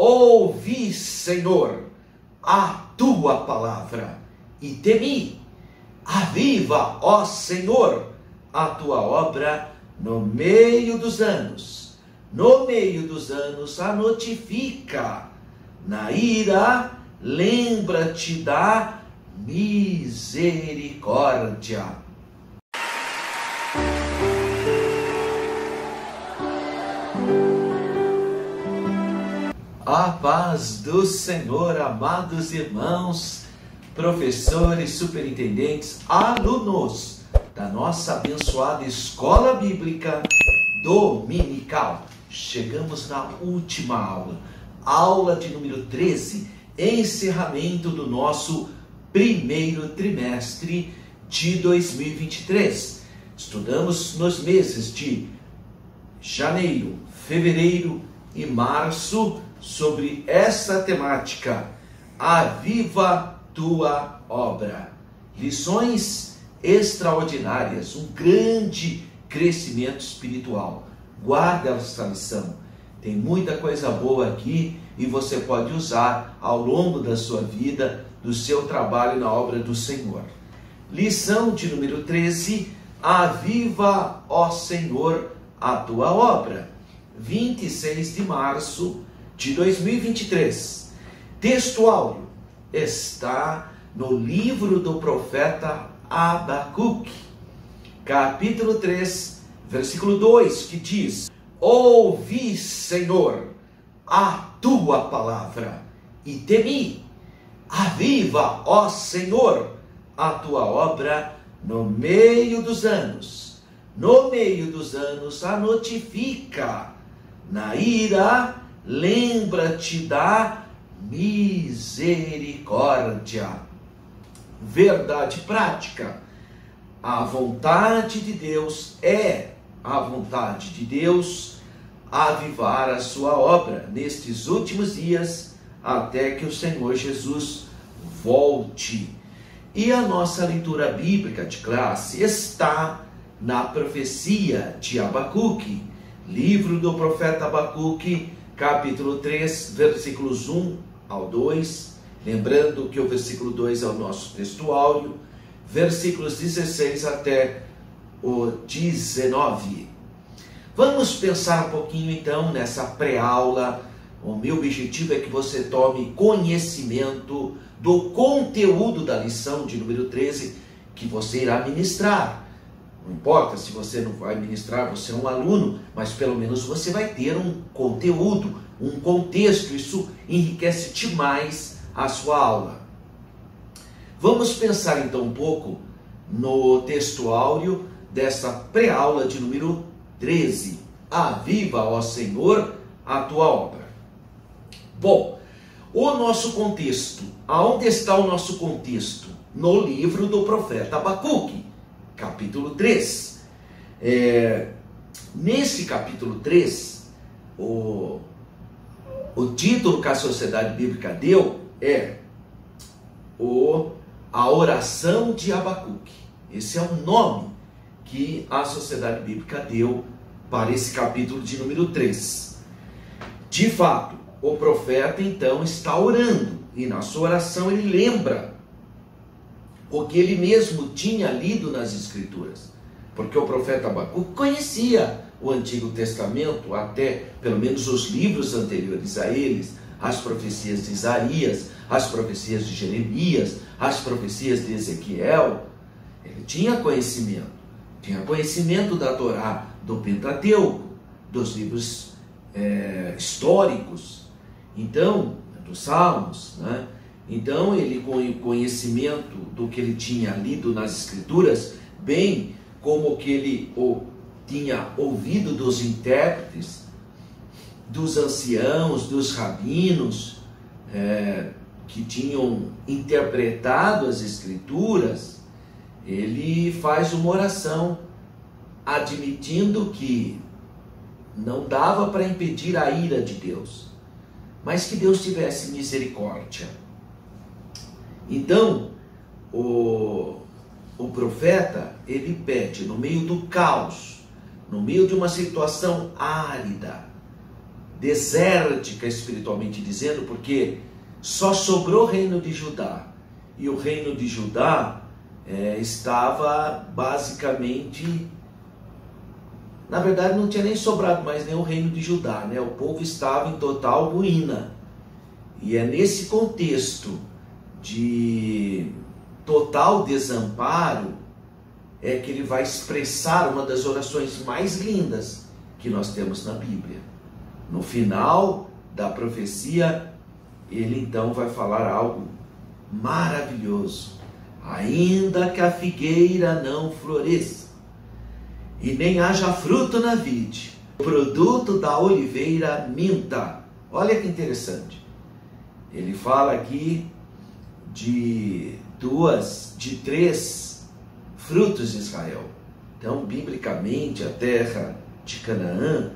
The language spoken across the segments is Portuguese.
Ouvi, Senhor, a tua palavra e temi. Aviva, ó Senhor, a tua obra no meio dos anos. No meio dos anos a notifica. Na ira, lembra-te da misericórdia. A paz do Senhor, amados irmãos, professores, superintendentes, alunos da nossa abençoada Escola Bíblica Dominical. Chegamos na última aula, aula de número 13, encerramento do nosso primeiro trimestre de 2023. Estudamos nos meses de janeiro, fevereiro e março sobre essa temática: aviva tua obra. Lições extraordinárias, um grande crescimento espiritual. Guarda essa lição. Tem muita coisa boa aqui e você pode usar ao longo da sua vida, do seu trabalho na obra do Senhor. Lição de número 13: aviva, ó Senhor, a tua obra. 26 de março de 2023. Texto áureo está no livro do profeta Abacuque, capítulo 3, versículo 2, que diz: ouvi, Senhor, a tua palavra e temi. Aviva, ó Senhor, a tua obra no meio dos anos. No meio dos anos a notifica. Na ira, lembra-te da misericórdia. Verdade prática. A vontade de Deus é a vontade de Deus avivar a sua obra nestes últimos dias, até que o Senhor Jesus volte. E a nossa leitura bíblica de classe está na profecia de Abacuque, livro do profeta Abacuque, capítulo 3, versículos 1 ao 2, lembrando que o versículo 2 é o nosso texto áureo, versículos 16 até o 19. Vamos pensar um pouquinho então nessa pré-aula. O meu objetivo é que você tome conhecimento do conteúdo da lição de número 13 que você irá ministrar. Não importa se você não vai ministrar, você é um aluno, mas pelo menos você vai ter um conteúdo, um contexto. Isso enriquece demais a sua aula. Vamos pensar então um pouco no texto áureo dessa pré-aula de número 13. Aviva, ó Senhor, a tua obra. Bom, o nosso contexto. Aonde está o nosso contexto? No livro do profeta Abacuque, capítulo 3. Nesse capítulo 3, o título que a Sociedade Bíblica deu é a oração de Abacuque. Esse é o nome que a Sociedade Bíblica deu para esse capítulo de número 3. De fato, o profeta então está orando, e na sua oração ele lembra o que ele mesmo tinha lido nas Escrituras, porque o profeta Abacuque conhecia o Antigo Testamento, até pelo menos os livros anteriores a eles, as profecias de Isaías, as profecias de Jeremias, as profecias de Ezequiel. Ele tinha conhecimento da Torá, do Pentateuco, dos livros históricos, então, dos Salmos, né? Então, ele, com o conhecimento do que ele tinha lido nas Escrituras, bem como que ele tinha ouvido dos intérpretes, dos anciãos, dos rabinos, que tinham interpretado as Escrituras, ele faz uma oração admitindo que não dava para impedir a ira de Deus, mas que Deus tivesse misericórdia. Então, o profeta, ele pede, no meio do caos, no meio de uma situação árida, desértica espiritualmente dizendo, porque só sobrou o reino de Judá. E o reino de Judá estava basicamente... Na verdade, não tinha nem sobrado mais nem o reino de Judá, né? O povo estava em total ruína. E é nesse contexto de total desamparo é que ele vai expressar uma das orações mais lindas que nós temos na Bíblia. No final da profecia, ele então vai falar algo maravilhoso. Ainda que a figueira não floresça, e nem haja fruto na vide, o produto da oliveira minta. Olha que interessante. Ele fala aqui de três frutos de Israel. Então, biblicamente, a terra de Canaã,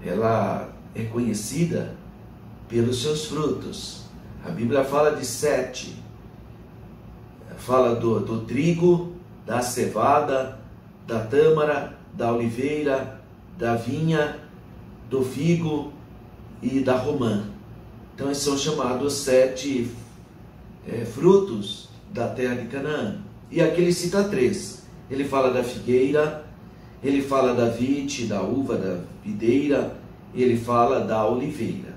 ela é conhecida pelos seus frutos. A Bíblia fala de 7. Fala do trigo, da cevada, da tâmara, da oliveira, da vinha, do figo e da romã. Então, esses são chamados 7 frutos da terra de Canaã. E aqui ele cita 3. Ele fala da figueira, ele fala da vide, da uva, da videira, e ele fala da oliveira.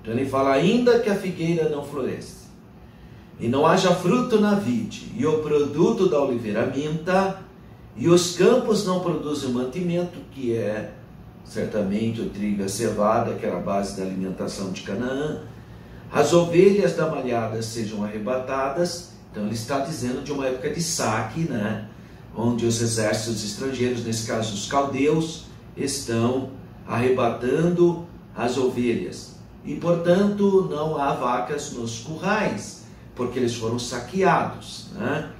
Então ele fala, ainda que a figueira não floresça, e não haja fruto na vide, e o produto da oliveira minta, e os campos não produzem mantimento, que é certamente o trigo e a cevada, que era a base da alimentação de Canaã, as ovelhas da malhada sejam arrebatadas. Então ele está dizendo de uma época de saque, né? Onde os exércitos estrangeiros, nesse caso os caldeus, estão arrebatando as ovelhas. E portanto não há vacas nos currais, porque eles foram saqueados, né?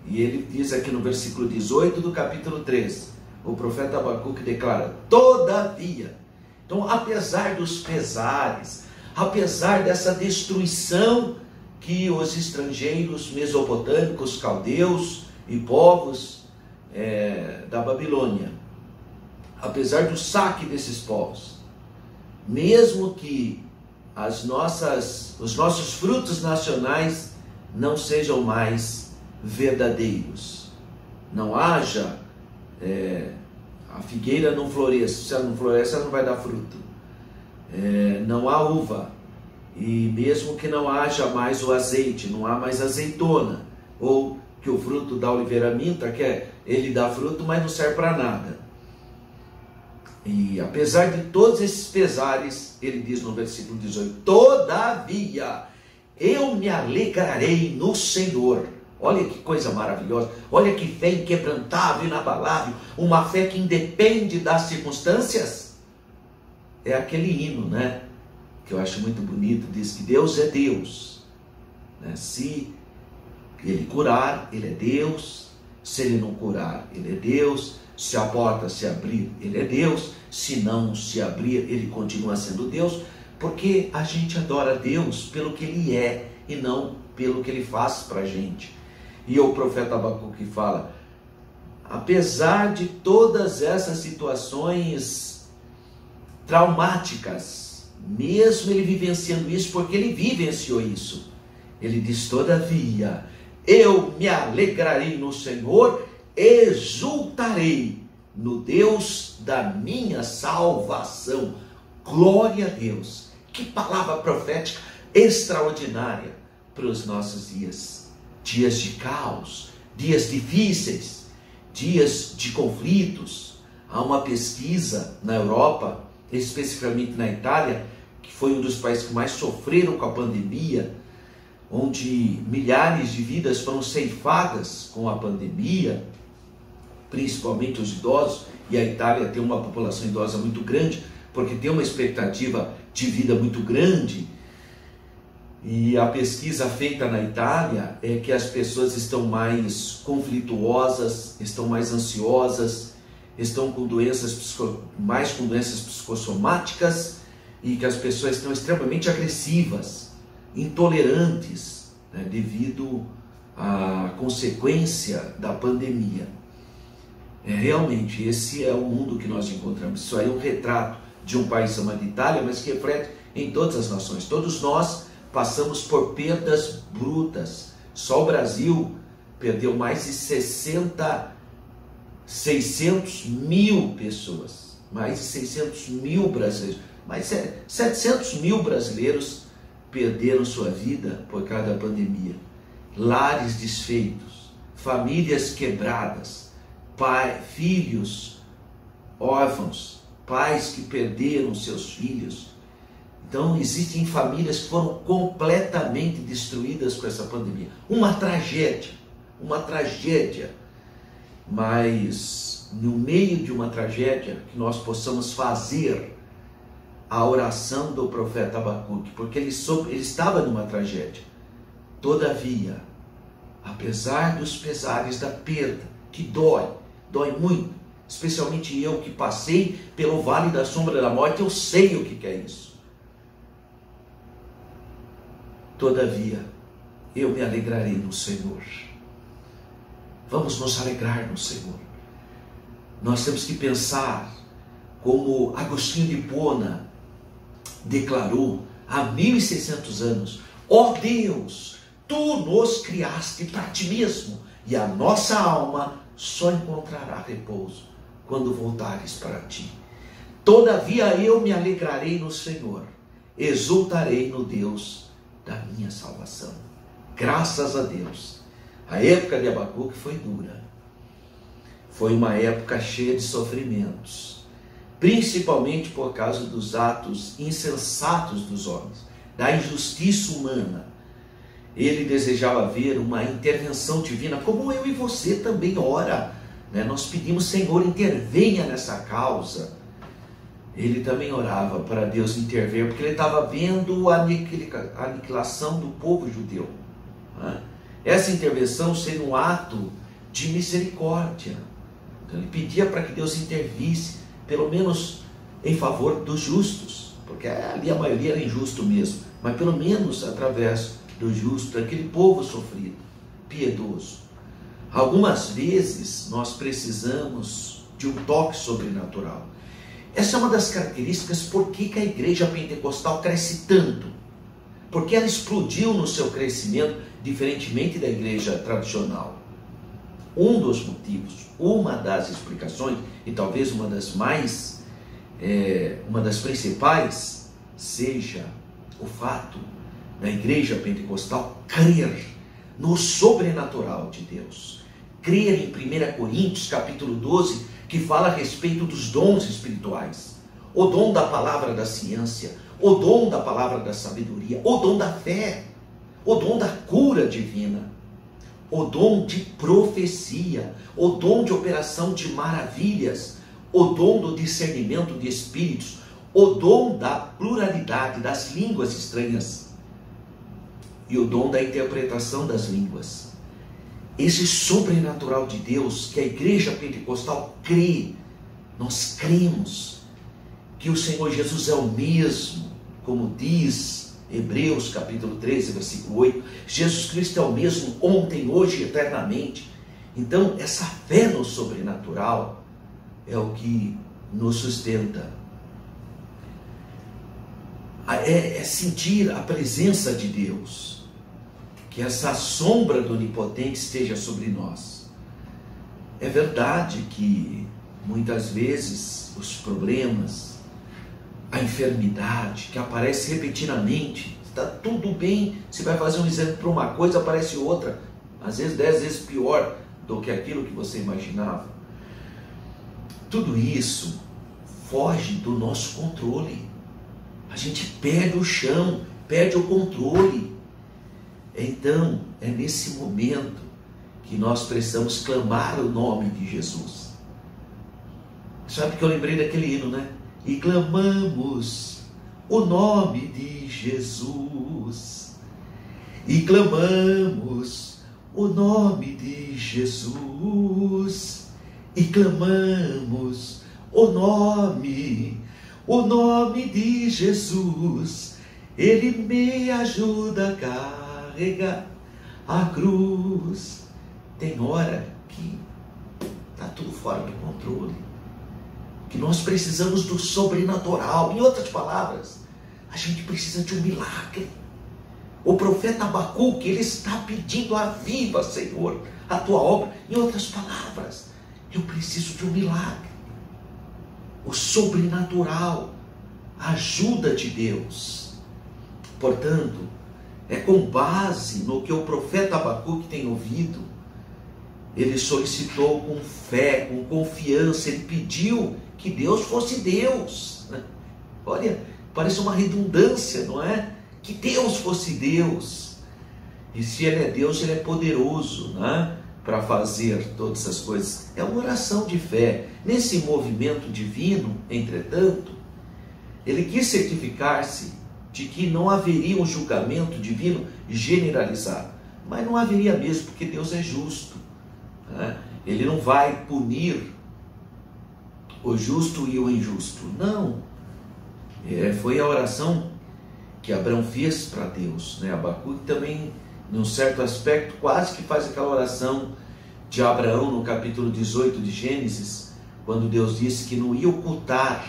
E ele diz aqui no versículo 18 do capítulo 3, o profeta Abacuque declara, todavia, então apesar dos pesares, apesar dessa destruição que os estrangeiros mesopotâmicos, caldeus e povos da Babilônia, apesar do saque desses povos, mesmo que os nossos frutos nacionais não sejam mais verdadeiros, não haja, a figueira não floresça, se ela não floresce, ela não vai dar fruto, não há uva, e mesmo que não haja mais o azeite, não há mais azeitona, ou que o fruto da oliveira minta, que ele dá fruto, mas não serve para nada. E apesar de todos esses pesares, ele diz no versículo 18, todavia eu me alegrarei no Senhor. Olha que coisa maravilhosa, olha que fé inquebrantável, inabalável, uma fé que independe das circunstâncias. É aquele hino, né, que eu acho muito bonito, diz que Deus é Deus, né? Se ele curar, ele é Deus. Se ele não curar, ele é Deus. Se a porta se abrir, ele é Deus. Se não se abrir, ele continua sendo Deus, porque a gente adora Deus pelo que ele é e não pelo que ele faz para a gente. E o profeta Abacuque fala, apesar de todas essas situações traumáticas, mesmo ele vivenciando isso, porque ele vivenciou isso, ele diz, todavia, eu me alegrarei no Senhor, exultarei no Deus da minha salvação. Glória a Deus. Que palavra profética extraordinária para os nossos dias. Dias de caos, dias difíceis, dias de conflitos. Há uma pesquisa na Europa, especificamente na Itália, que foi um dos países que mais sofreram com a pandemia, onde milhares de vidas foram ceifadas com a pandemia, principalmente os idosos, e a Itália tem uma população idosa muito grande, porque tem uma expectativa de vida muito grande, e a pesquisa feita na Itália é que as pessoas estão mais conflituosas, estão mais ansiosas, estão com mais com doenças psicossomáticas, e que as pessoas estão extremamente agressivas, intolerantes, né, devido à consequência da pandemia. Realmente, esse é o mundo que nós encontramos. Isso aí é um retrato de um país chamado Itália, mas que reflete em todas as nações. Todos nós passamos por perdas brutas. Só o Brasil perdeu mais de 600 mil pessoas, mais de 600 mil brasileiros, mais de 700 mil brasileiros perderam sua vida por causa da pandemia. Lares desfeitos, famílias quebradas, filhos órfãos, pais que perderam seus filhos. Então existem famílias que foram completamente destruídas com essa pandemia. Uma tragédia. Mas no meio de uma tragédia, que nós possamos fazer a oração do profeta Abacuque, porque ele estava numa tragédia. Todavia, apesar dos pesares da perda, que dói muito, especialmente eu que passei pelo vale da sombra da morte, eu sei o que é isso. Todavia, eu me alegrarei no Senhor. Vamos nos alegrar no Senhor. Nós temos que pensar como Agostinho de Hipona declarou há 1600 anos: ó Deus, tu nos criaste para ti mesmo, e a nossa alma só encontrará repouso quando voltares para ti. Todavia eu me alegrarei no Senhor, exultarei no Deus da minha salvação. Graças a Deus. A época de Abacuque foi dura. Foi uma época cheia de sofrimentos, principalmente por causa dos atos insensatos dos homens, da injustiça humana. Ele desejava ver uma intervenção divina, como eu e você também ora, né? Nós pedimos: Senhor, intervenha nessa causa. Ele também orava para Deus intervir, porque ele estava vendo a aniquilação do povo judeu, né? Essa intervenção seria um ato de misericórdia. Então ele pedia para que Deus intervisse, pelo menos em favor dos justos, porque ali a maioria era injusto mesmo, mas pelo menos através do justo, daquele povo sofrido, piedoso. Algumas vezes nós precisamos de um toque sobrenatural. Essa é uma das características por que a igreja pentecostal cresce tanto. Porque ela explodiu no seu crescimento, diferentemente da igreja tradicional. Um dos motivos, uma das explicações, e talvez uma das principais, seja o fato da igreja pentecostal crer no sobrenatural de Deus. Crer em 1 Coríntios capítulo 12, que fala a respeito dos dons espirituais. O dom da palavra da ciência, o dom da palavra da sabedoria, o dom da fé, o dom da cura divina, o dom de profecia, o dom de operação de maravilhas, o dom do discernimento de espíritos, o dom da pluralidade das línguas estranhas e o dom da interpretação das línguas. Esse sobrenatural de Deus que a igreja pentecostal crê, nós cremos que o Senhor Jesus é o mesmo, como diz Hebreus capítulo 13, versículo 8, Jesus Cristo é o mesmo ontem, hoje e eternamente. Então essa fé no sobrenatural é o que nos sustenta. É sentir a presença de Deus, que essa sombra do Onipotente esteja sobre nós. É verdade que muitas vezes os problemas, a enfermidade que aparece repetidamente, está tudo bem, você vai fazer um exame para uma coisa, aparece outra, às vezes 10 vezes pior do que aquilo que você imaginava. Tudo isso foge do nosso controle. A gente perde o chão, perde o controle. Então, é nesse momento que nós precisamos clamar o nome de Jesus. Sabe que eu lembrei daquele hino, né? E clamamos o nome de Jesus. E clamamos o nome de Jesus. E clamamos o nome de Jesus. Ele me ajuda a carregar a cruz. Tem hora que está tudo fora do controle. que nós precisamos do sobrenatural. Em outras palavras, a gente precisa de um milagre. O profeta Abacuque, ele está pedindo: aviva, Senhor, a tua obra. Em outras palavras, eu preciso de um milagre. O sobrenatural, a ajuda de Deus. Portanto, é com base no que o profeta Abacuque tem ouvido, ele solicitou com fé, com confiança, ele pediu que Deus fosse Deus. Olha, parece uma redundância, não é? Que Deus fosse Deus. E se Ele é Deus, Ele é poderoso, né? Para fazer todas essas coisas. É uma oração de fé. Nesse movimento divino, entretanto, ele quis certificar-se de que não haveria um julgamento divino generalizado. Mas não haveria mesmo, porque Deus é justo, né? Ele não vai punir o justo e o injusto. Não. Foi a oração que Abraão fez para Deus, né? Abacuque também, num certo aspecto, quase que faz aquela oração de Abraão no capítulo 18 de Gênesis, quando Deus disse que não ia ocultar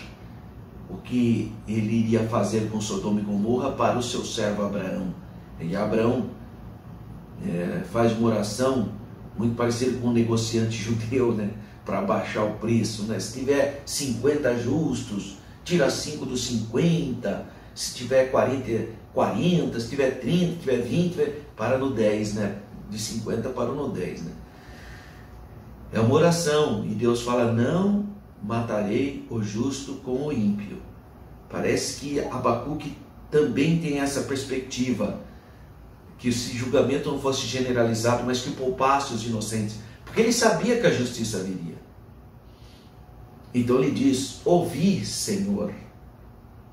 o que ele iria fazer com Sodoma e Gomorra para o seu servo Abraão. E Abraão faz uma oração muito parecida com um negociante judeu, né? Para baixar o preço, né? Se tiver 50 justos, tira 5 dos 50, se tiver 40, se tiver 30, se tiver 20, para no 10, né? De 50 para no 10, né? É uma oração, e Deus fala: não matarei o justo com o ímpio. Parece que Abacuque também tem essa perspectiva, que esse julgamento não fosse generalizado, mas que poupasse os inocentes, porque ele sabia que a justiça viria. Então ele diz: ouvi, Senhor,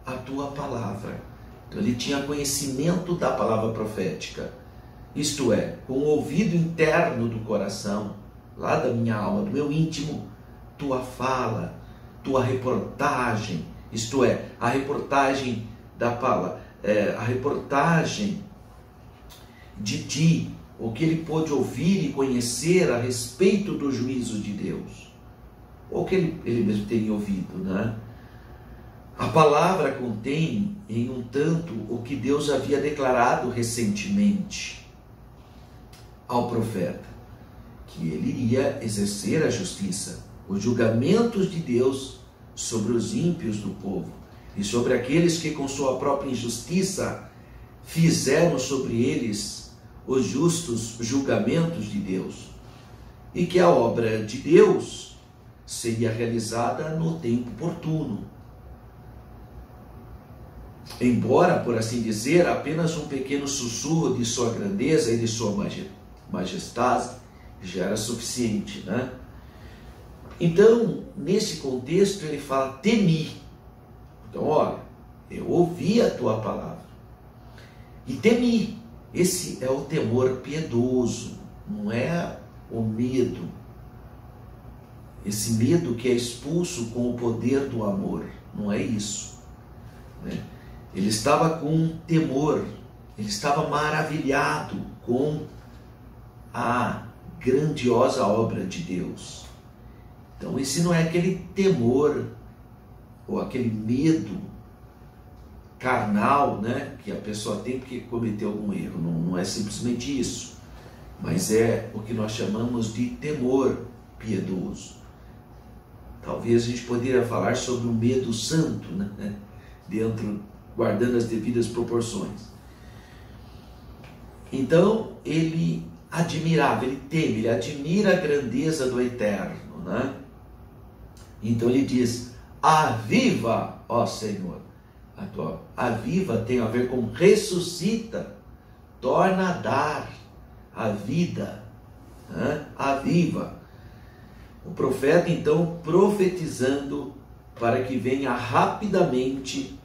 a tua palavra. Então ele tinha conhecimento da palavra profética, isto é, com o ouvido interno do coração, lá da minha alma, do meu íntimo, tua fala, tua reportagem, isto é, a reportagem da palavra, a reportagem de ti, o que ele pôde ouvir e conhecer a respeito do juízo de Deus, ou que ele mesmo tenha ouvido, né? A palavra contém, em um tanto, o que Deus havia declarado recentemente ao profeta, que ele iria exercer a justiça, os julgamentos de Deus sobre os ímpios do povo e sobre aqueles que com sua própria injustiça fizeram sobre eles os justos julgamentos de Deus, e que a obra de Deus seria realizada no tempo oportuno. Embora, por assim dizer, apenas um pequeno sussurro de sua grandeza e de sua majestade já era suficiente, né? Então, nesse contexto, ele fala: temi. Então, olha, eu ouvi a tua palavra e temi. Esse é o temor piedoso, não é o medo. Esse medo que é expulso com o poder do amor, não é isso, né? Ele estava com temor, ele estava maravilhado com a grandiosa obra de Deus. Então esse não é aquele temor ou aquele medo carnal, né, que a pessoa tem porque cometeu algum erro. Não é simplesmente isso, mas é o que nós chamamos de temor piedoso. Talvez a gente poderia falar sobre o medo santo, né, guardando as devidas proporções. Então ele admirava, ele teme, ele admira a grandeza do Eterno, né? Então ele diz: aviva, ó Senhor. Aviva tem a ver com ressuscita, torna a dar a vida, né? Aviva. O profeta então profetizando para que venha rapidamente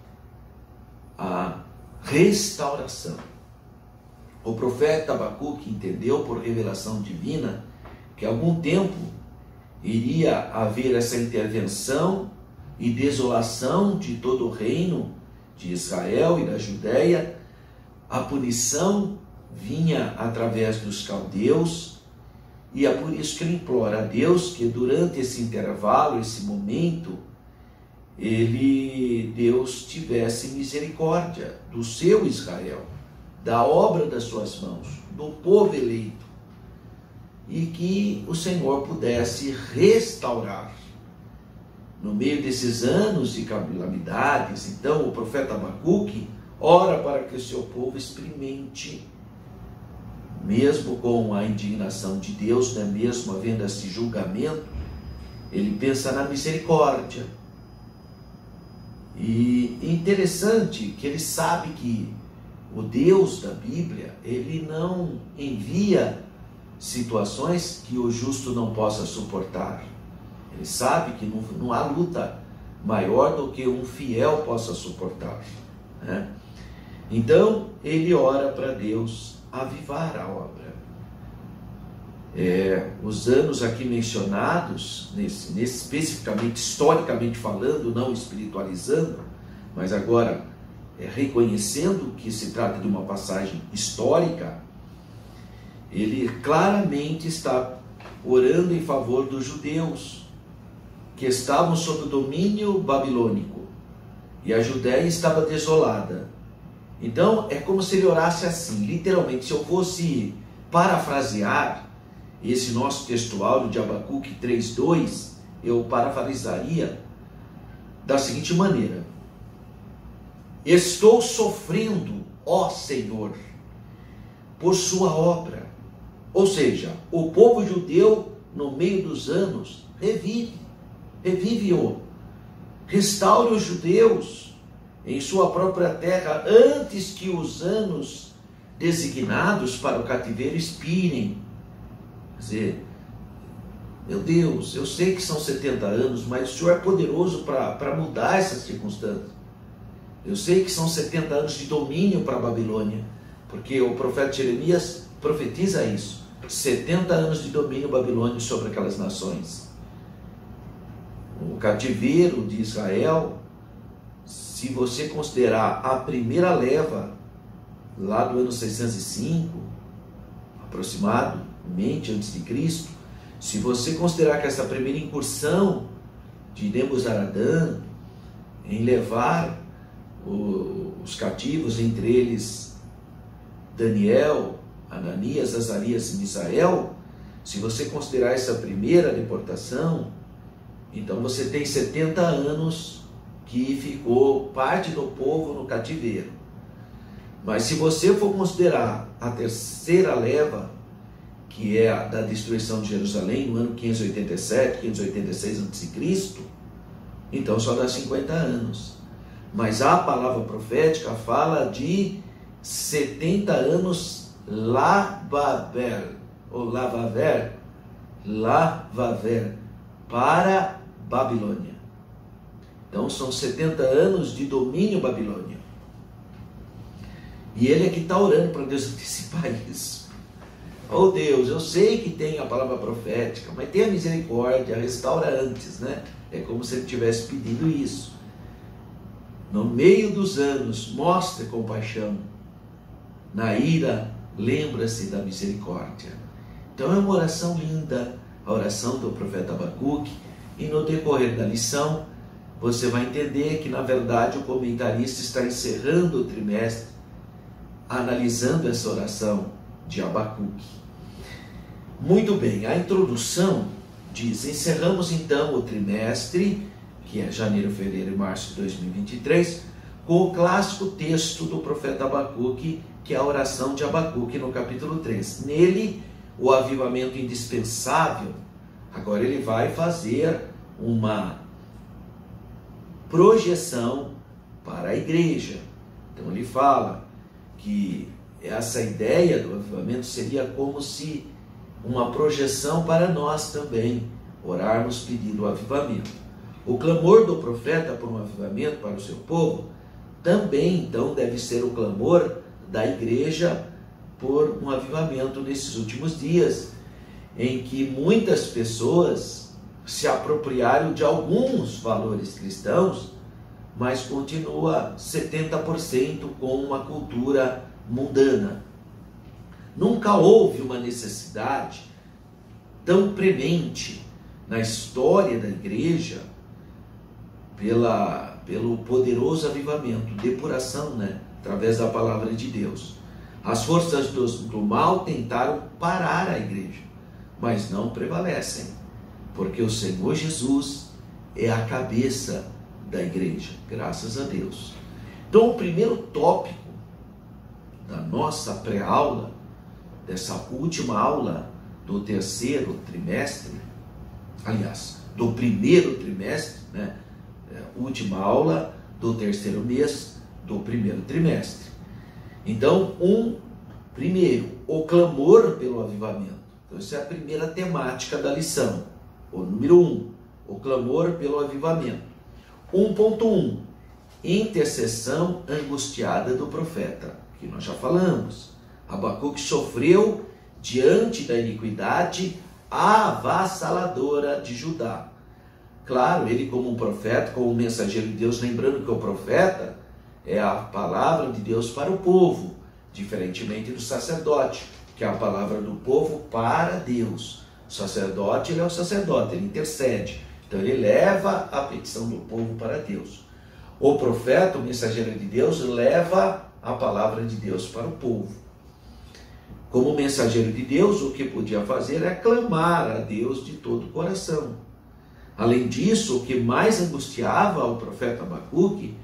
a restauração. O profeta Abacuque entendeu por revelação divina que há algum tempo iria haver essa intervenção e desolação de todo o reino de Israel e da Judéia. A punição vinha através dos caldeus, e é por isso que ele implora a Deus que durante esse intervalo, esse momento, Deus tivesse misericórdia do seu Israel, da obra das suas mãos, do povo eleito, e que o Senhor pudesse restaurar. No meio desses anos de calamidades, então o profeta Abacuque ora para que o seu povo experimente, mesmo com a indignação de Deus, né, mesmo havendo esse julgamento, ele pensa na misericórdia. E interessante que ele sabe que o Deus da Bíblia, ele não envia situações que o justo não possa suportar. Ele sabe que não há luta maior do que um fiel possa suportar, né? Então, ele ora para Deus avivar a obra. Os anos aqui mencionados, nesse especificamente, historicamente falando, não espiritualizando, mas agora reconhecendo que se trata de uma passagem histórica, ele claramente está orando em favor dos judeus que estavam sob o domínio babilônico e a Judéia estava desolada. Então é como se ele orasse assim, literalmente. Se eu fosse parafrasear esse nosso textuário de Abacuque 3:2, eu parafrasearia da seguinte maneira: estou sofrendo, ó Senhor, por sua obra. Ou seja, o povo judeu, no meio dos anos, revive-o. Restaure os judeus em sua própria terra, antes que os anos designados para o cativeiro expirem. Quer dizer, meu Deus, eu sei que são 70 anos, mas o Senhor é poderoso para mudar essas circunstâncias. Eu sei que são 70 anos de domínio para a Babilônia, porque o profeta Jeremias profetiza isso. 70 anos de domínio babilônico sobre aquelas nações. O cativeiro de Israel, se você considerar a primeira leva, lá do ano 605, aproximadamente antes de Cristo, se você considerar que essa primeira incursão de Nebuzaradã em levar os cativos, entre eles Daniel, Ananias, Azarias e Misael, se você considerar essa primeira deportação, então você tem 70 anos que ficou parte do povo no cativeiro. Mas se você for considerar a terceira leva, que é a da destruição de Jerusalém, no ano 587, 586 a.C., então só dá 50 anos. Mas a palavra profética fala de 70 anos lavaver, ou lavaver, para Babilônia. Então são 70 anos de domínio babilônio. E ele aqui está orando para Deus antecipar isso. Oh Deus, eu sei que tem a palavra profética, mas tenha misericórdia, restaura antes, né? É como se ele estivesse pedindo isso. No meio dos anos, mostre compaixão. Na ira, lembra-se da misericórdia. Então é uma oração linda, a oração do profeta Abacuque, e no decorrer da lição, você vai entender que, na verdade, o comentarista está encerrando o trimestre, analisando essa oração de Abacuque. Muito bem, a introdução diz: encerramos então o trimestre, que é janeiro, fevereiro e março de 2023, com o clássico texto do profeta Abacuque, que é a oração de Abacuque no capítulo 3. Nele, o avivamento indispensável. Agora ele vai fazer uma projeção para a igreja. Então ele fala que essa ideia do avivamento seria como se uma projeção para nós também, orarmos pedindo o avivamento. O clamor do profeta por um avivamento para o seu povo também, então, deve ser o clamor da igreja por um avivamento nesses últimos dias, em que muitas pessoas se apropriaram de alguns valores cristãos, mas continua 70% com uma cultura mundana. Nunca houve uma necessidade tão premente na história da igreja pelo poderoso avivamento, depuração, né? Através da palavra de Deus. As forças do mal tentaram parar a igreja, mas não prevalecem, porque o Senhor Jesus é a cabeça da igreja, graças a Deus. Então, o primeiro tópico da nossa pré-aula, dessa última aula do terceiro trimestre, aliás, do primeiro trimestre, né? Última aula do terceiro mês do primeiro trimestre. Então, primeiro, o clamor pelo avivamento. Então, essa é a primeira temática da lição. O número 1, o clamor pelo avivamento. 1.1, intercessão angustiada do profeta, que nós já falamos. Abacuque sofreu diante da iniquidade avassaladora de Judá. Claro, ele como um profeta, como um mensageiro de Deus, lembrando que o profeta é a palavra de Deus para o povo, diferentemente do sacerdote, que é a palavra do povo para Deus. O sacerdote, ele é o sacerdote, ele intercede. Então ele leva a petição do povo para Deus. O profeta, o mensageiro de Deus, leva a palavra de Deus para o povo. Como mensageiro de Deus, o que podia fazer é clamar a Deus de todo o coração. Além disso, o que mais angustiava o profeta Abacuque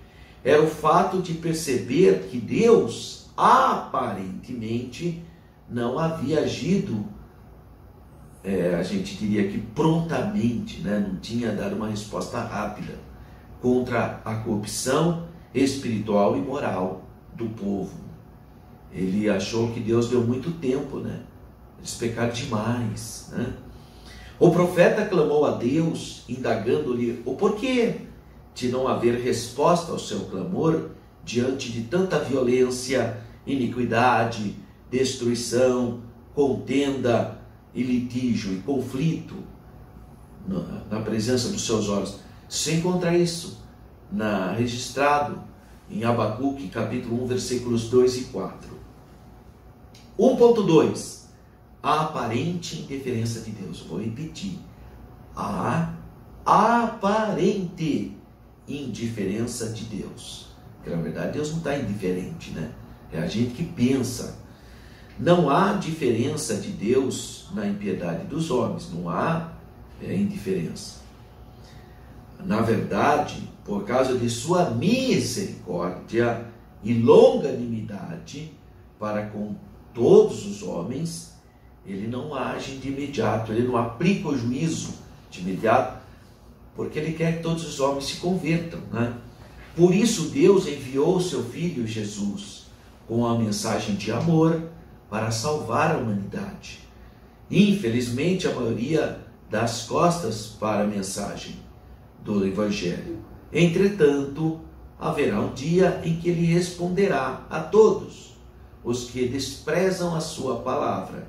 era o fato de perceber que Deus aparentemente não havia agido, a gente diria que prontamente, né? Não tinha dado uma resposta rápida contra a corrupção espiritual e moral do povo. Ele achou que Deus deu muito tempo, né? Eles pecaram demais, né? O profeta clamou a Deus, indagando-lhe o porquê de não haver resposta ao seu clamor diante de tanta violência, iniquidade, destruição, contenda e litígio e conflito na presença dos seus olhos. Se encontra isso registrado em Abacuque, capítulo 1, versículos 2 e 4. 1.2, a aparente indiferença de Deus. Vou repetir. A aparente indiferença de Deus. Porque na verdade Deus não está indiferente, né? É a gente que pensa. Não há diferença de Deus na impiedade dos homens. Não há indiferença. Na verdade, por causa de sua misericórdia e longanimidade para com todos os homens, ele não age de imediato, ele não aplica o juízo de imediato, porque ele quer que todos os homens se convertam, né? Por isso Deus enviou o seu Filho Jesus com a mensagem de amor para salvar a humanidade. Infelizmente, a maioria dá as costas para a mensagem do Evangelho. Entretanto, haverá um dia em que ele responderá a todos os que desprezam a sua palavra,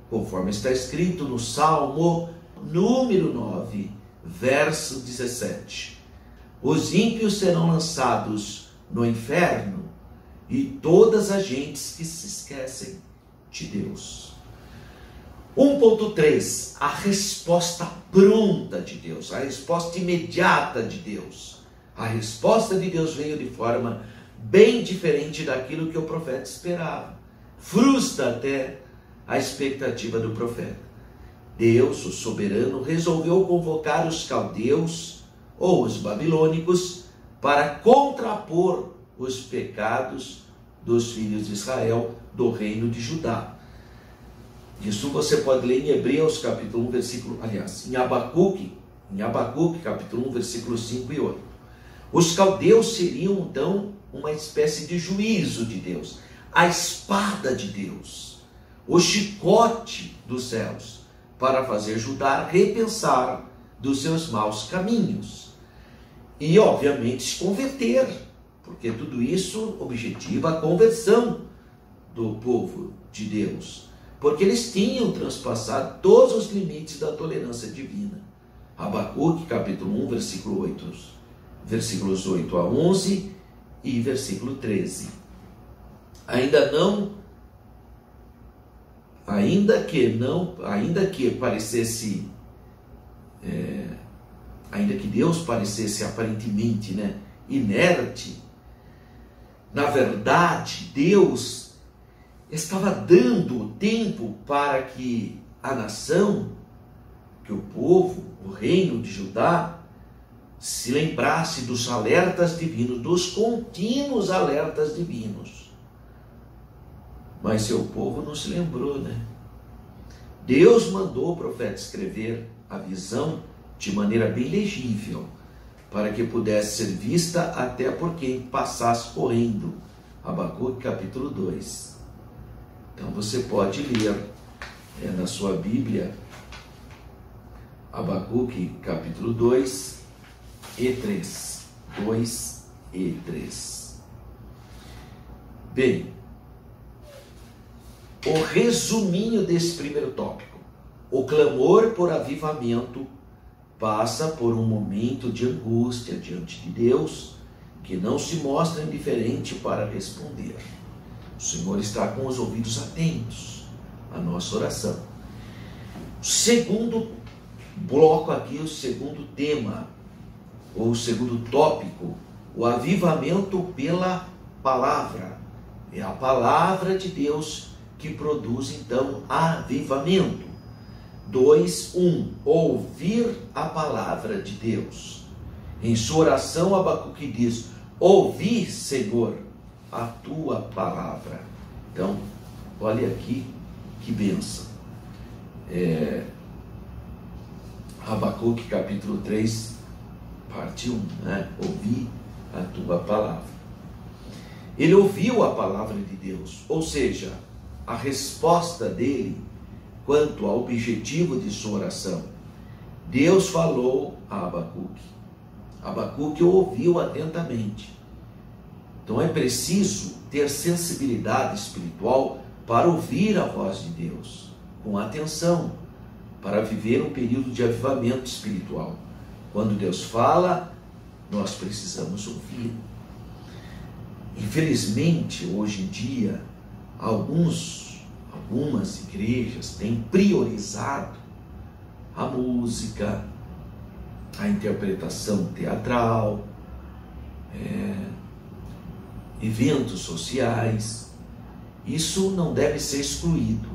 conforme está escrito no Salmo número 9, verso 17. Os ímpios serão lançados no inferno e todas as gentes que se esquecem de Deus. 1.3, a resposta pronta de Deus, a resposta imediata de Deus. A resposta de Deus veio de forma bem diferente daquilo que o profeta esperava. Frustra até a expectativa do profeta. Deus, o soberano, resolveu convocar os caldeus ou os babilônicos para contrapor os pecados dos filhos de Israel do reino de Judá. Isso você pode ler em Hebreus capítulo 1, versículo, aliás, em Abacuque capítulo 1, versículos 5 e 8. Os caldeus seriam então uma espécie de juízo de Deus, a espada de Deus, o chicote dos céus, para fazer Judá repensar dos seus maus caminhos e, obviamente, se converter, porque tudo isso objetiva a conversão do povo de Deus, porque eles tinham transpassado todos os limites da tolerância divina. Abacuque, capítulo 1, versículo 8, versículos 8 a 11 e versículo 13. Ainda ainda que Deus parecesse aparentemente, né, inerte, na verdade, Deus estava dando tempo para que a nação, que o povo, o reino de Judá, se lembrasse dos alertas divinos, dos contínuos alertas divinos. Mas seu povo não se lembrou, né? Deus mandou o profeta escrever a visão de maneira bem legível, para que pudesse ser vista até por quem passasse correndo. Abacuque capítulo 2. Então você pode ler na sua Bíblia, Abacuque capítulo 2 e 3. 2 e 3. Bem, o resuminho desse primeiro tópico: o clamor por avivamento passa por um momento de angústia diante de Deus, que não se mostra indiferente para responder. O Senhor está com os ouvidos atentos à nossa oração. O segundo bloco aqui, o segundo tema, ou o segundo tópico, o avivamento pela palavra. É a palavra de Deus que produz então avivamento. 2:1. Ouvir a palavra de Deus. Em sua oração, Abacuque diz: ouvi, Senhor, a tua palavra. Então, olha aqui que bênção. Abacuque capítulo 3, parte 1, né? Ouvi a tua palavra. Ele ouviu a palavra de Deus, ou seja, a resposta dele quanto ao objetivo de sua oração. Deus falou a Abacuque. Abacuque ouviu atentamente. Então é preciso ter sensibilidade espiritual para ouvir a voz de Deus com atenção, para viver um período de avivamento espiritual. Quando Deus fala, nós precisamos ouvir. Infelizmente, hoje em dia, algumas igrejas têm priorizado a música, a interpretação teatral, eventos sociais. Isso não deve ser excluído,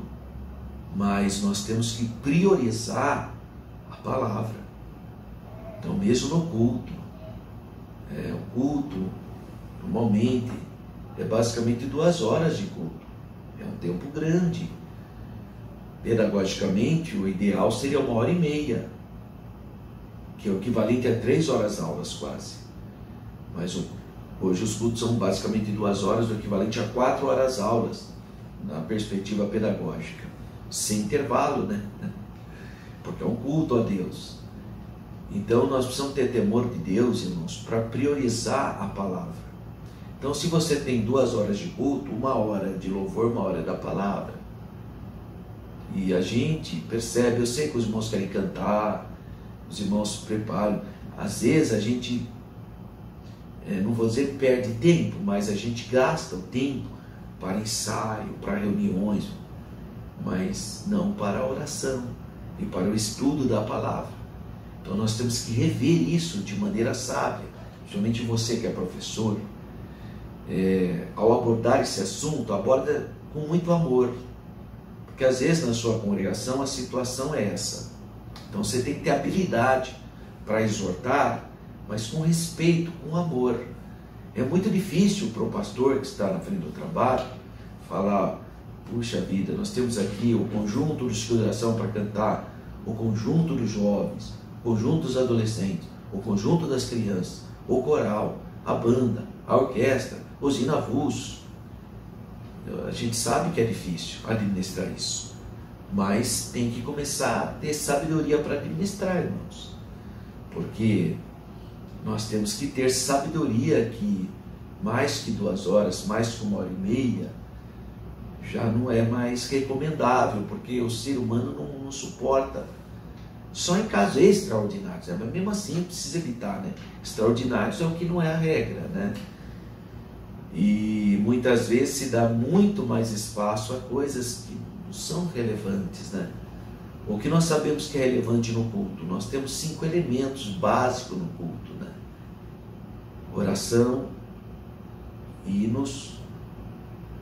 mas nós temos que priorizar a palavra. Então, mesmo no culto, o culto normalmente é basicamente 2 horas de culto. É um tempo grande. Pedagogicamente, o ideal seria 1h30, que é o equivalente a 3 horas aulas quase. Mas hoje os cultos são basicamente 2 horas, o equivalente a 4 horas aulas, na perspectiva pedagógica. Sem intervalo, né? Porque é um culto a Deus. Então nós precisamos ter temor de Deus, irmãos, para priorizar a palavra. Então, se você tem 2 horas de culto, 1 hora de louvor, 1 hora da palavra, e a gente percebe, eu sei que os irmãos querem cantar, os irmãos se preparam, às vezes a gente, não vou dizer perde tempo, mas a gente gasta o tempo para ensaio, para reuniões, mas não para a oração e para o estudo da palavra. Então nós temos que rever isso de maneira sábia, principalmente você que é professor. Ao abordar esse assunto, aborda com muito amor, porque às vezes na sua congregação a situação é essa. Então você tem que ter habilidade para exortar, mas com respeito, com amor. É muito difícil para o pastor que está na frente do trabalho falar: puxa vida, nós temos aqui o conjunto dos de oração para cantar, o conjunto dos jovens, o conjunto dos adolescentes, o conjunto das crianças, o coral, a banda, a orquestra, os inavus. A gente sabe que é difícil administrar isso, mas tem que começar a ter sabedoria para administrar, irmãos, porque nós temos que ter sabedoria que mais que 2 horas, mais que 1h30, já não é mais recomendável, porque o ser humano não suporta. Só em casos extraordinários, mas mesmo assim precisa evitar, né? Extraordinários é o que não é a regra, né? E muitas vezes se dá muito mais espaço a coisas que não são relevantes, né? O que nós sabemos que é relevante no culto? Nós temos 5 elementos básicos no culto, né? Oração, hinos,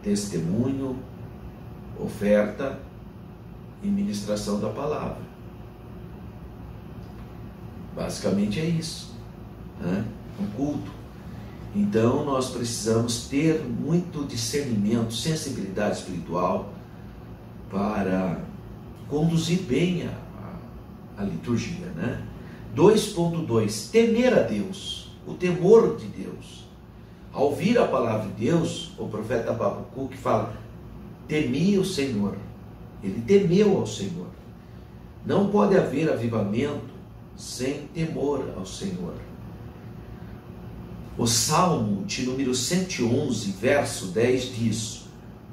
testemunho, oferta e ministração da palavra. Basicamente é isso, né? Um culto. Então nós precisamos ter muito discernimento, sensibilidade espiritual para conduzir bem a liturgia, né? 2.2, temer a Deus, o temor de Deus. Ao ouvir a palavra de Deus, o profeta Abacuque fala, temi o Senhor. Ele temeu ao Senhor. Não pode haver avivamento sem temor ao Senhor. O Salmo de número 111, verso 10 diz,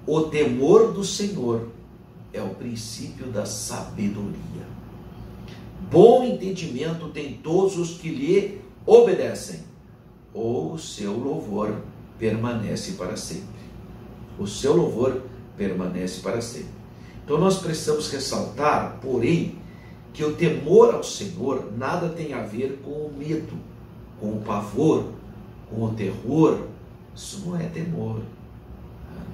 o temor do Senhor é o princípio da sabedoria. Bom entendimento tem todos os que lhe obedecem, ou o seu louvor permanece para sempre. O seu louvor permanece para sempre. Então nós precisamos ressaltar, porém, que o temor ao Senhor nada tem a ver com o medo, com o pavor, com o terror. Isso não é temor.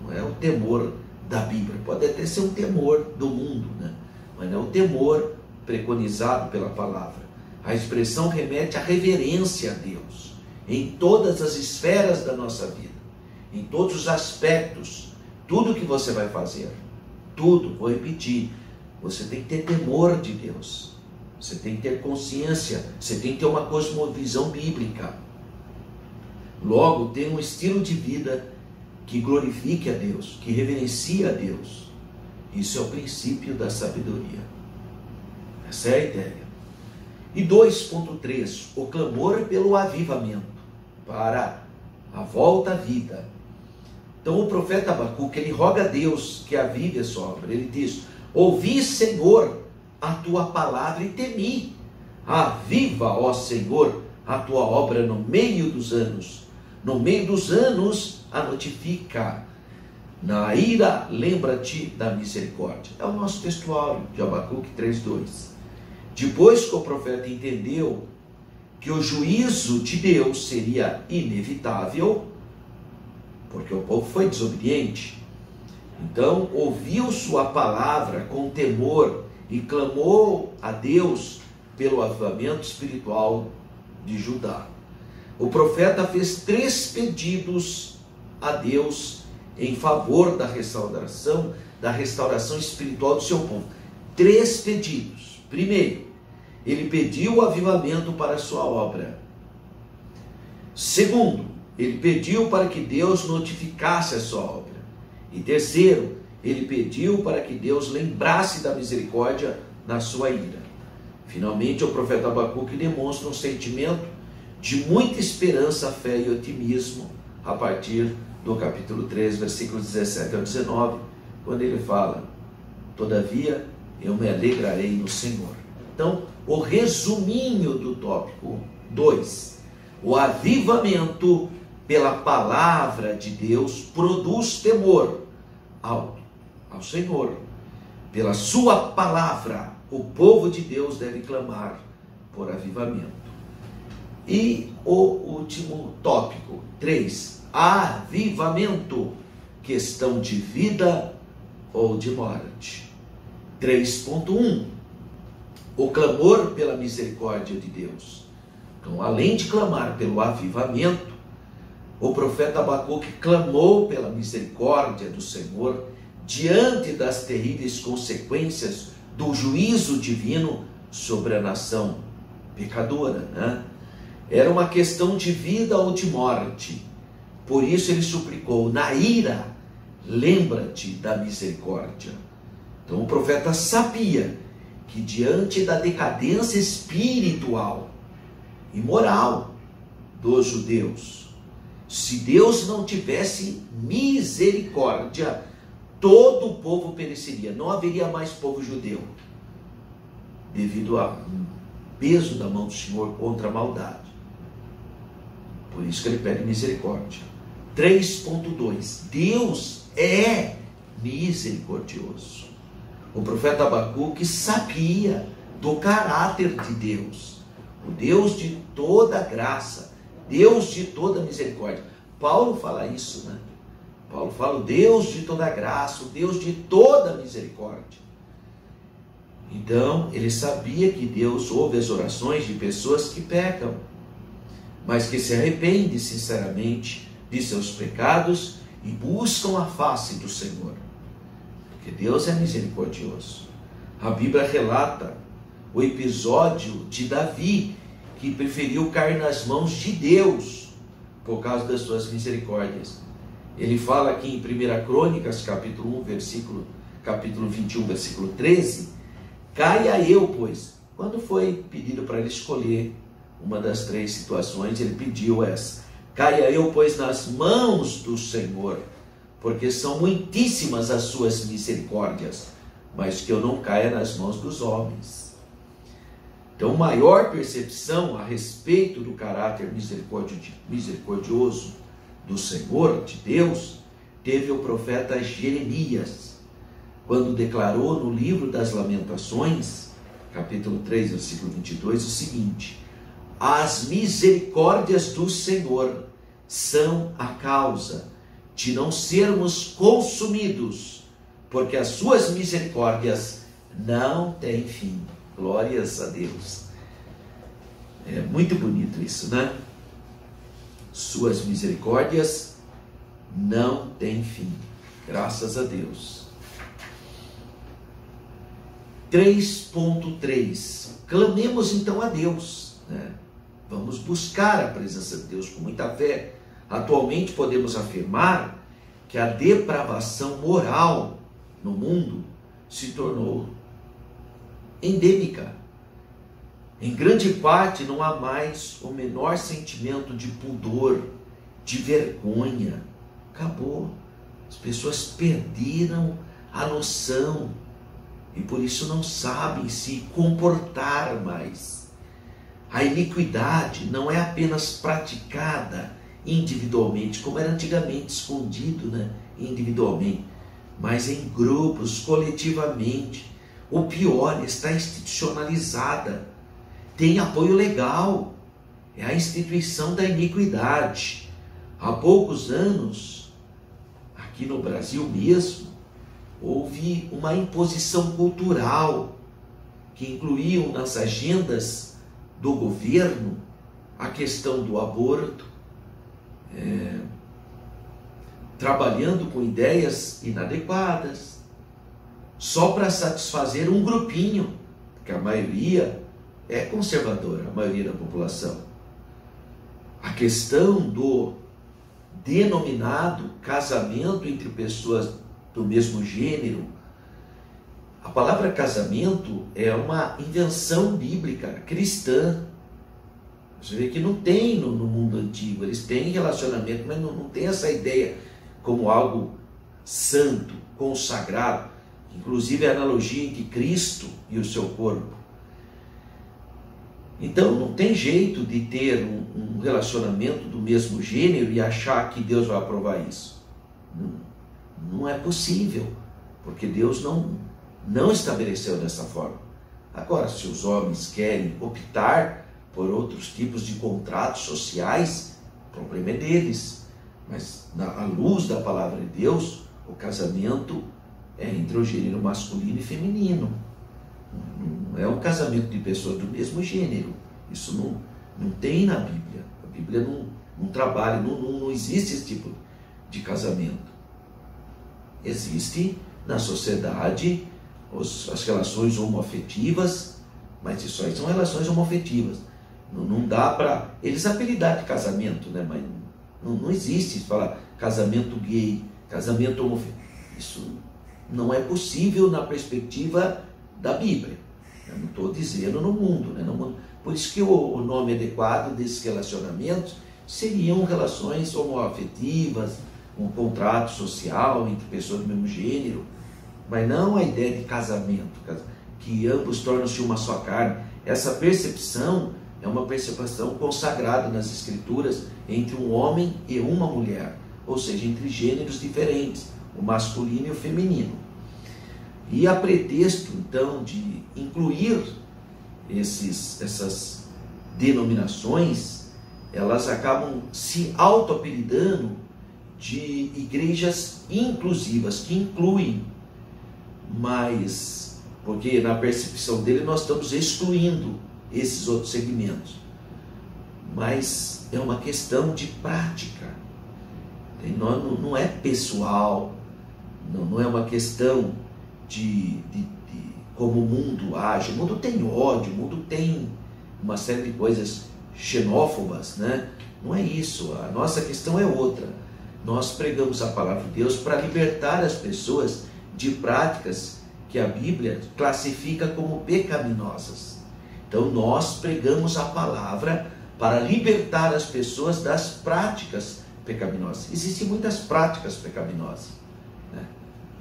Não é o temor da Bíblia. Pode até ser um temor do mundo, né? Mas não é o temor preconizado pela palavra. A expressão remete à reverência a Deus em todas as esferas da nossa vida, em todos os aspectos, tudo que você vai fazer, tudo, vou repetir, você tem que ter temor de Deus, você tem que ter consciência, você tem que ter uma cosmovisão bíblica. Logo, tem um estilo de vida que glorifique a Deus, que reverencie a Deus. Isso é o princípio da sabedoria. Essa é a ideia. E 2.3, o clamor pelo avivamento, para a volta à vida. Então o profeta Abacuque, ele roga a Deus que avive a sua obra. Ele diz, ouvi, Senhor, a tua palavra e temi. Aviva, ó Senhor, a tua obra no meio dos anos. No meio dos anos, a notifica. Na ira, lembra-te da misericórdia. É o nosso textuário de Abacuque 3.2. Depois que o profeta entendeu que o juízo de Deus seria inevitável, porque o povo foi desobediente, então ouviu sua palavra com temor e clamou a Deus pelo avivamento espiritual de Judá. O profeta fez 3 pedidos a Deus em favor da restauração espiritual do seu povo. 3 pedidos. Primeiro, ele pediu o avivamento para a sua obra. Segundo, ele pediu para que Deus notificasse a sua obra. E terceiro, ele pediu para que Deus lembrasse da misericórdia na sua ira. Finalmente, o profeta Abacuque demonstra um sentimento de muita esperança, fé e otimismo a partir do capítulo 3, versículos 17 ao 19, quando ele fala, todavia eu me alegrarei no Senhor. Então, o resuminho do tópico 2, o avivamento pela palavra de Deus produz temor ao Senhor. Pela sua palavra, o povo de Deus deve clamar por avivamento. E o último tópico, 3, avivamento, questão de vida ou de morte. 3.1, o clamor pela misericórdia de Deus. Então, além de clamar pelo avivamento, o profeta Abacuque clamou pela misericórdia do Senhor diante das terríveis consequências do juízo divino sobre a nação pecadora, né? Era uma questão de vida ou de morte. Por isso ele suplicou, na ira, lembra-te da misericórdia. Então o profeta sabia que diante da decadência espiritual e moral dos judeus, se Deus não tivesse misericórdia, todo o povo pereceria, não haveria mais povo judeu, devido ao peso da mão do Senhor contra a maldade. Por isso que ele pede misericórdia. 3.2, Deus é misericordioso. O profeta Abacuque sabia do caráter de Deus, o Deus de toda graça, Deus de toda misericórdia. Paulo fala isso, né? Paulo fala o Deus de toda graça, o Deus de toda misericórdia. Então, ele sabia que Deus ouve as orações de pessoas que pecam, mas que se arrependem sinceramente de seus pecados e buscam a face do Senhor. Porque Deus é misericordioso. A Bíblia relata o episódio de Davi, que preferiu cair nas mãos de Deus por causa das suas misericórdias. Ele fala aqui em 1 Crônicas, capítulo 21, versículo 13, caia eu, pois. Quando foi pedido para ele escolher uma das três situações, ele pediu essa: caia eu, pois, nas mãos do Senhor, porque são muitíssimas as suas misericórdias, mas que eu não caia nas mãos dos homens. Então, maior percepção a respeito do caráter misericordioso do Senhor, de Deus, teve o profeta Jeremias, quando declarou no livro das Lamentações, capítulo 3, versículo 22, o seguinte: as misericórdias do Senhor são a causa de não sermos consumidos, porque as suas misericórdias não têm fim. Glórias a Deus. É muito bonito isso, né? Suas misericórdias não têm fim. Graças a Deus. 3.3. Clamemos então a Deus, né? Vamos buscar a presença de Deus com muita fé. Atualmente podemos afirmar que a depravação moral no mundo se tornou endêmica. Em grande parte não há mais o menor sentimento de pudor, de vergonha. Acabou. As pessoas perderam a noção e por isso não sabem se comportar mais. A iniquidade não é apenas praticada individualmente, como era antigamente, escondido, né? Individualmente, mas em grupos, coletivamente. O pior, está institucionalizada, tem apoio legal, é a instituição da iniquidade. Há poucos anos, aqui no Brasil mesmo, houve uma imposição cultural que incluiu nas agendas do governo a questão do aborto, trabalhando com ideias inadequadas, só para satisfazer um grupinho, porque a maioria é conservadora, a maioria da população. A questão do denominado casamento entre pessoas do mesmo gênero. A palavra casamento é uma invenção bíblica, cristã. Você vê que não tem no mundo antigo, eles têm relacionamento, mas não tem essa ideia como algo santo, consagrado. Inclusive a analogia entre Cristo e o seu corpo. Então não tem jeito de ter um relacionamento do mesmo gênero e achar que Deus vai aprovar isso. Não é possível, porque Deus não estabeleceu dessa forma. Agora, se os homens querem optar por outros tipos de contratos sociais, o problema é deles. Mas à luz da palavra de Deus, o casamento é entre o gênero masculino e feminino. Não é um casamento de pessoas do mesmo gênero. Isso não tem na Bíblia. A Bíblia não trabalha, não existe esse tipo de casamento. Existe na sociedade as relações homoafetivas, mas isso aí são relações homoafetivas. Não dá para eles apelidar de casamento, né? Mas não existe falar casamento gay, casamento homoafetivo. Isso não é possível na perspectiva da Bíblia. Eu não estou dizendo no mundo, né? Por isso que o nome adequado desses relacionamentos seriam relações homoafetivas, um contrato social entre pessoas do mesmo gênero, mas não a ideia de casamento, que ambos tornam-se uma só carne. Essa percepção é uma percepção consagrada nas Escrituras entre um homem e uma mulher, ou seja, entre gêneros diferentes, o masculino e o feminino. E a pretexto, então, de incluir essas denominações, elas acabam se auto-apelidando de igrejas inclusivas, que incluem, mas porque na percepção dele nós estamos excluindo esses outros segmentos. Mas é uma questão de prática, não é pessoal, não é uma questão de como o mundo age. O mundo tem ódio, o mundo tem uma série de coisas xenófobas, né? Não é isso, a nossa questão é outra. Nós pregamos a palavra de Deus para libertar as pessoas de práticas que a Bíblia classifica como pecaminosas. Então nós pregamos a palavra para libertar as pessoas das práticas pecaminosas. Existem muitas práticas pecaminosas, né?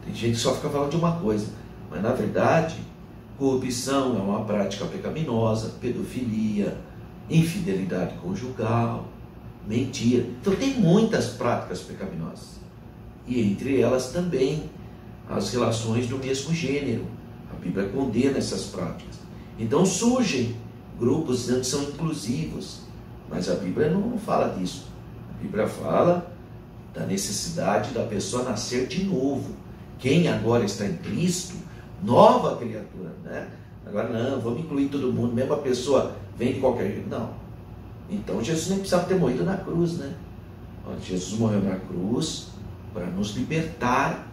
Tem gente que só fica falando de uma coisa, mas na verdade corrupção é uma prática pecaminosa, pedofilia, infidelidade conjugal, mentira. Então tem muitas práticas pecaminosas, e entre elas também as relações do mesmo gênero. A Bíblia condena essas práticas. Então surgem grupos dizendo que são inclusivos, mas a Bíblia não fala disso. A Bíblia fala da necessidade da pessoa nascer de novo. Quem agora está em Cristo, nova criatura, né? Agora não, vamos incluir todo mundo, mesmo a pessoa vem de qualquer jeito. Não. Então Jesus nem precisava ter morrido na cruz, né? Jesus morreu na cruz para nos libertar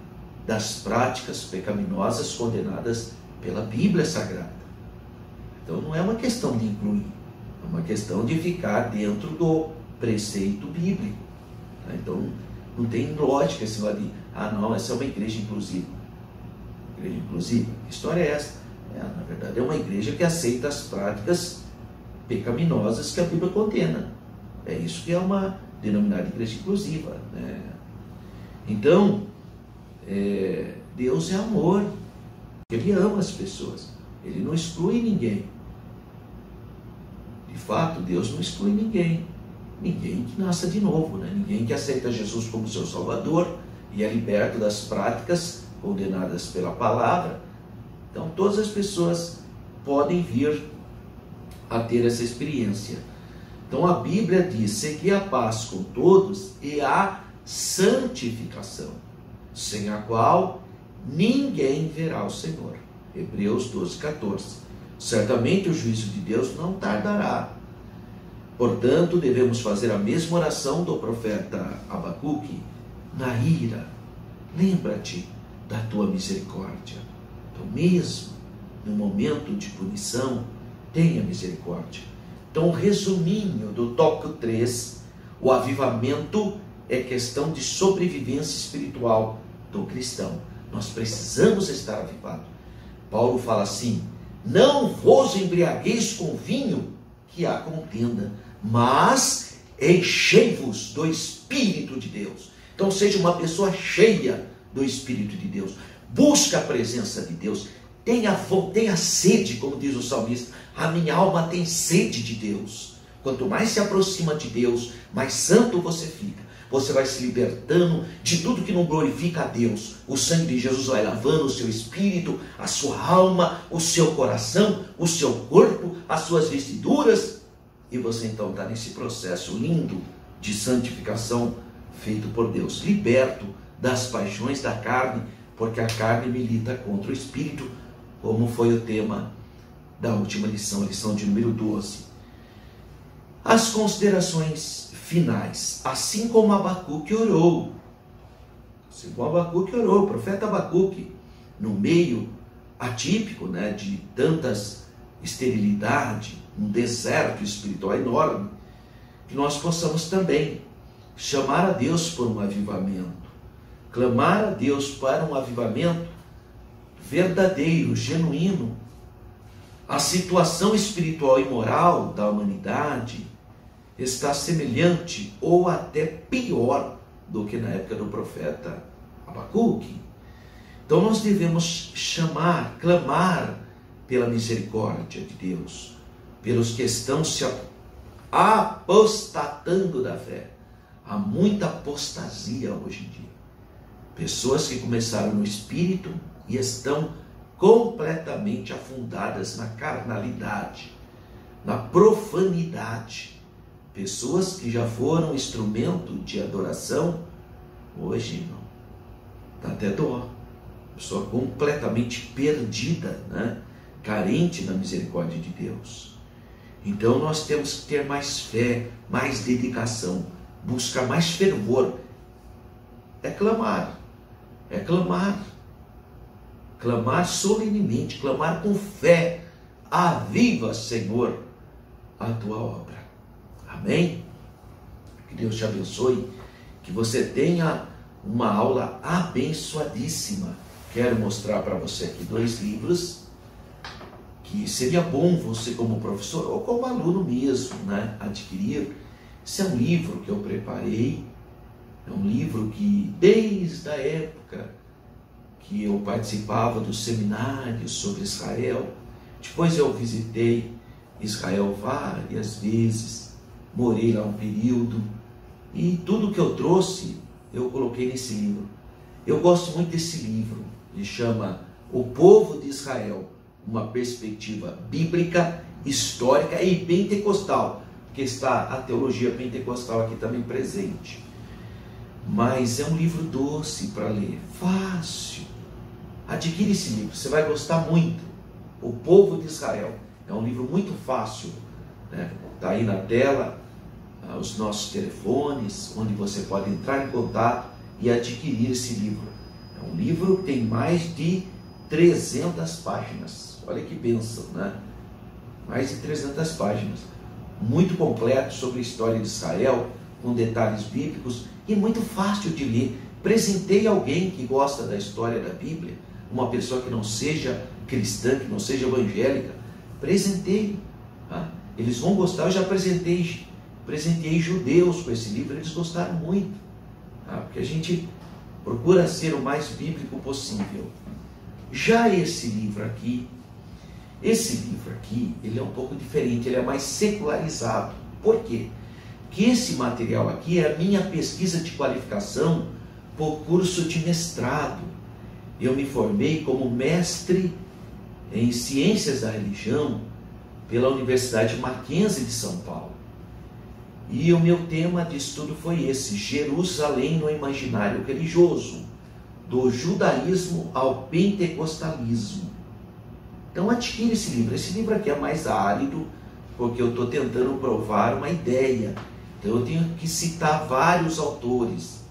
das práticas pecaminosas condenadas pela Bíblia Sagrada. Então não é uma questão de incluir, é uma questão de ficar dentro do preceito bíblico. Então não tem lógica esse lado de, não, essa é uma igreja inclusiva. Igreja inclusiva? Que história é essa? Na verdade é uma igreja que aceita as práticas pecaminosas que a Bíblia condena. É isso que é uma denominada igreja inclusiva, né? Então, Deus é amor. Ele ama as pessoas. Ele não exclui ninguém. De fato, Deus não exclui ninguém. Ninguém que nasça de novo, né? Ninguém que aceita Jesus como seu Salvador e é liberto das práticas condenadas pela palavra. Então, todas as pessoas podem vir a ter essa experiência. Então, a Bíblia diz: segui a paz com todos e a santificação, sem a qual ninguém verá o Senhor. Hebreus 12:14. Certamente o juízo de Deus não tardará. Portanto, devemos fazer a mesma oração do profeta Abacuque: na ira, lembra-te da tua misericórdia. Então, mesmo no momento de punição, tenha misericórdia. Então, resuminho do tópico 3, o avivamento é questão de sobrevivência espiritual do cristão. Nós precisamos estar avivados. Paulo fala assim: não vos embriagueis com vinho, que há contenda, mas enchei-vos do Espírito de Deus. Então seja uma pessoa cheia do Espírito de Deus. Busca a presença de Deus. Tenha sede, como diz o salmista: a minha alma tem sede de Deus. Quanto mais se aproxima de Deus, mais santo você fica. Você vai se libertando de tudo que não glorifica a Deus. O sangue de Jesus vai lavando o seu espírito, a sua alma, o seu coração, o seu corpo, as suas vestiduras. E você então está nesse processo lindo de santificação feito por Deus. Liberto das paixões da carne, porque a carne milita contra o espírito, como foi o tema da última lição, a lição de número 12. As considerações finais. Assim como Abacuque orou, o profeta Abacuque, no meio atípico, né, de tantas esterilidade, um deserto espiritual enorme, que nós possamos também chamar a Deus por um avivamento, clamar a Deus para um avivamento verdadeiro, genuíno. A situação espiritual e moral da humanidade está semelhante ou até pior do que na época do profeta Abacuque. Então nós devemos clamar pela misericórdia de Deus, pelos que estão se apostatando da fé. Há muita apostasia hoje em dia. Pessoas que começaram no espírito e estão completamente afundadas na carnalidade, na profanidade. Pessoas que já foram instrumento de adoração, hoje não. Dá até dó. Pessoa completamente perdida, né? Carente da misericórdia de Deus. Então nós temos que ter mais fé, mais dedicação, buscar mais fervor. É clamar, clamar solenemente, clamar com fé. Aviva, Senhor, a tua obra. Amém? Que Deus te abençoe, que você tenha uma aula abençoadíssima. Quero mostrar para você aqui 2 livros que seria bom você, como professor ou como aluno mesmo, né, adquirir. Esse é um livro que eu preparei, é um livro que desde a época que eu participava dos seminários sobre Israel, depois eu visitei Israel várias vezes, morei lá um período, e tudo que eu trouxe eu coloquei nesse livro. Eu gosto muito desse livro, ele chama O Povo de Israel, uma perspectiva bíblica, histórica e pentecostal, porque está a teologia pentecostal aqui também presente. Mas é um livro doce para ler, fácil. Adquire esse livro, você vai gostar muito. O Povo de Israel, é um livro muito fácil, né? Está aí na tela, os nossos telefones, onde você pode entrar em contato e adquirir esse livro. É um livro que tem mais de 300 páginas. Olha que bênção, né? Mais de 300 páginas. Muito completo sobre a história de Israel, com detalhes bíblicos e muito fácil de ler. Presentei alguém que gosta da história da Bíblia, uma pessoa que não seja cristã, que não seja evangélica. Presentei. Tá? Eles vão gostar. Eu já presenteei judeus com esse livro, eles gostaram muito. Tá? Porque a gente procura ser o mais bíblico possível. Já esse livro aqui, ele é um pouco diferente, ele é mais secularizado. Por quê? Porque esse material aqui é a minha pesquisa de qualificação por curso de mestrado. Eu me formei como mestre em Ciências da Religião pela Universidade Mackenzie de São Paulo. E o meu tema de estudo foi esse: Jerusalém no imaginário religioso, do judaísmo ao pentecostalismo. Então adquire esse livro. Esse livro aqui é mais árido, porque eu estou tentando provar uma ideia. Então eu tenho que citar vários autores.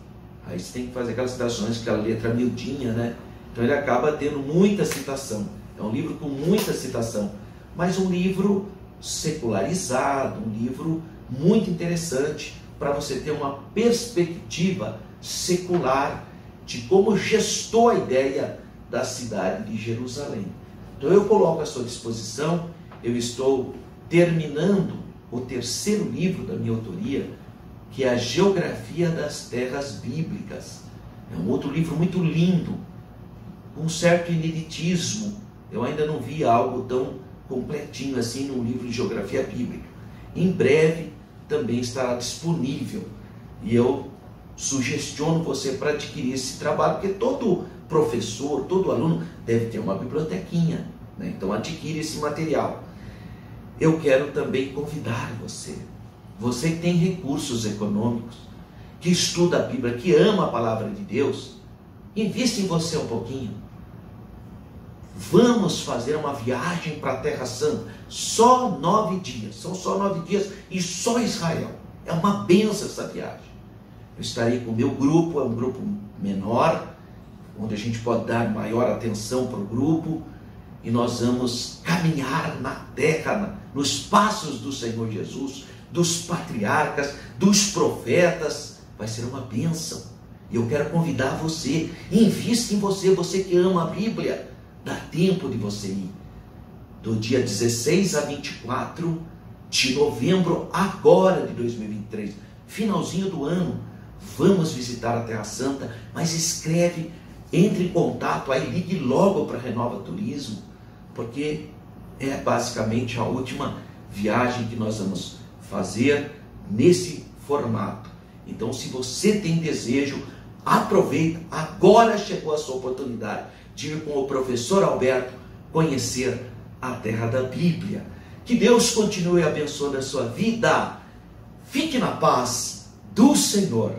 Aí você tem que fazer aquelas citações, aquela letra miudinha, né? Então ele acaba tendo muita citação. É um livro com muita citação, mas um livro secularizado, um livro muito interessante para você ter uma perspectiva secular de como gestou a ideia da cidade de Jerusalém. Então eu coloco à sua disposição. Eu estou terminando o 3º livro da minha autoria, que é a Geografia das Terras Bíblicas. É um outro livro muito lindo, com um certo ineditismo. Eu ainda não vi algo tão completinho assim num livro de geografia bíblica. Em breve também estará disponível, e eu sugestiono você para adquirir esse trabalho, porque todo professor, todo aluno deve ter uma bibliotequinha, né? Então adquire esse material. Eu quero também convidar você que tem recursos econômicos, que estuda a Bíblia, que ama a palavra de Deus, invista em você um pouquinho. Vamos fazer uma viagem para a Terra Santa. Só 9 dias. São só 9 dias e só Israel. É uma bênção essa viagem. Eu estarei com o meu grupo, é um grupo menor, onde a gente pode dar maior atenção para o grupo, e nós vamos caminhar na terra, nos passos do Senhor Jesus, dos patriarcas, dos profetas. Vai ser uma bênção. E eu quero convidar você. Invista em você, você que ama a Bíblia. Dá tempo de você ir. Do dia 16 a 24 de novembro, agora de 2023, finalzinho do ano, vamos visitar a Terra Santa. Mas escreve, entre em contato, aí ligue logo para a Renova Turismo, porque é basicamente a última viagem que nós vamos fazer nesse formato. Então, se você tem desejo, Aproveita, agora chegou a sua oportunidade de ir com o professor Alberto conhecer a terra da Bíblia. Que Deus continue abençoando a sua vida. Fique na paz do Senhor.